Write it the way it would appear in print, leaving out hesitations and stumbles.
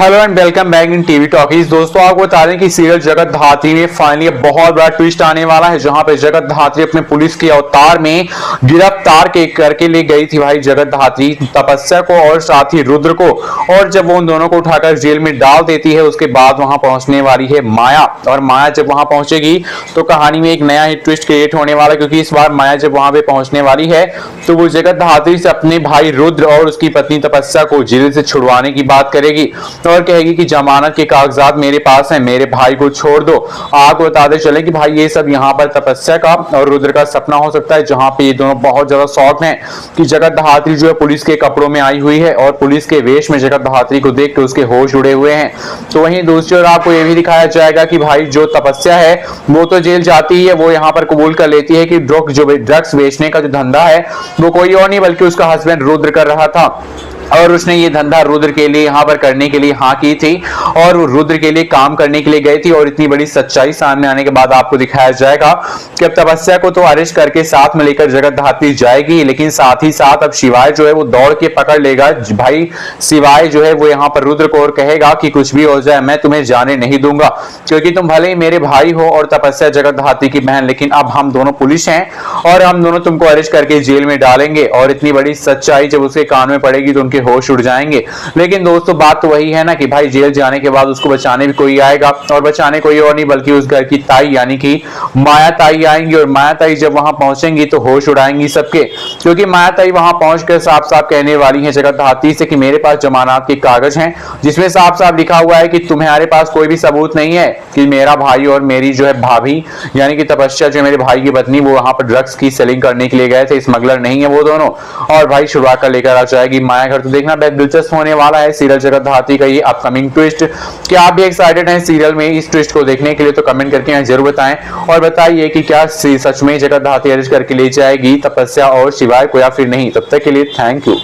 Hello and welcome back in TV talkies. दोस्तों आपको बता दें कि सीरियल जगत धात्री में फाइनली बहुत बड़ा ट्विस्ट आने वाला है, जहां पे जगत धात्री अपने पुलिस के अवतार में गिरफ्तार करके ले गई थी भाई जगत धात्री तपस्या को और साथ ही रुद्र को। और जब वो उन दोनों को उठाकर जेल में डाल देती है उसके बाद वहां पहुंचने वाली है माया। और माया जब वहां पहुंचेगी तो कहानी में एक नया ही ट्विस्ट क्रिएट होने वाला है, क्योंकि इस बार माया जब वहां पे पहुंचने वाली है तो वो जगत धात्री से अपने भाई रुद्र और उसकी पत्नी तपस्या को जेल से छुड़वाने की बात करेगी और कहेगी कि जमानत के कागजात मेरे पास हैं, मेरे भाई को छोड़ दो। आपको बताते चले कि भाई ये सब यहाँ पर तपस्या का और रुद्र का सपना हो सकता है, जहां पे ये दोनों बहुत ज्यादा शौक हैं कि जगत धात्री जो है पुलिस के कपड़ों में आई हुई है और पुलिस के वेश में जगत धात्री को देख के उसके होश उड़े हुए हैं। तो वहीं दूसरी ओर आपको ये भी दिखाया जाएगा कि भाई जो तपस्या है वो तो जेल जाती ही है, वो यहाँ पर कबूल कर लेती है कि ड्रग्स बेचने का जो धंधा है वो कोई और नहीं बल्कि उसका हस्बैंड रुद्र कर रहा था और उसने ये धंधा रुद्र के लिए यहाँ पर करने के लिए हाँ की थी और वो रुद्र के लिए काम करने के लिए गई थी। और इतनी बड़ी सच्चाई सामने आने के बाद आपको दिखाया जाएगा कि अब तपस्या को तो अरेस्ट करके साथ में लेकर जगत धात्री जाएगी, लेकिन साथ ही साथ अब शिवाय जो है वो दौड़ के पकड़ लेगा भाई। शिवाय जो है वो यहाँ पर रुद्र को और कहेगा कि कुछ भी हो जाए मैं तुम्हें जाने नहीं दूंगा, क्योंकि तुम भले ही मेरे भाई हो और तपस्या जगत धात्री की बहन, लेकिन अब हम दोनों पुलिस हैं और हम दोनों तुमको अरेस्ट करके जेल में डालेंगे। और इतनी बड़ी सच्चाई जब उसके कान में पड़ेगी तो उनके होश उड़ जाएंगे। लेकिन दोस्तों बात तो वही है ना कि भाई जेल जाने के बाद उसको बचाने भी कोई आएगा, और बचाने कोई और नहीं बल्कि उस घर की ताई यानी कि माया ताई आएंगी। और माया ताई जब वहां पहुंचेंगी तो होश उड़ाएंगी सबके, क्योंकि माया ताई वहां पहुंचकर साफ साफ कहने वाली है जगत धात्री से कि मेरे पास जमानत के कागज हैं जिसमें साफ साफ लिखा हुआ है कि तुम्हारे पास कोई भी सबूत नहीं है कि मेरा भाई और मेरी जो है भाभी यानी कि तपस्या जो मेरे भाई की पत्नी वो वहां पर ड्रग्स की सेलिंग करने के लिए गए थे, स्मगलर नहीं है वो दोनों। और भाई शुरुआत कर लेकर आ जाएगी माया घर। तो देखना दिलचस्प होने वाला है सीरियल जगत धात्री का ये अपकमिंग ट्विस्ट। क्या आप भी एक्साइटेड हैं सीरियल में इस ट्विस्ट को देखने के लिए? तो कमेंट करके यहाँ जरूर बताएं और बताइए कि क्या सच में जगत धात्री अरेस्ट करके ले जाएगी तपस्या और शिवाय को या फिर नहीं। तब तक के लिए थैंक यू।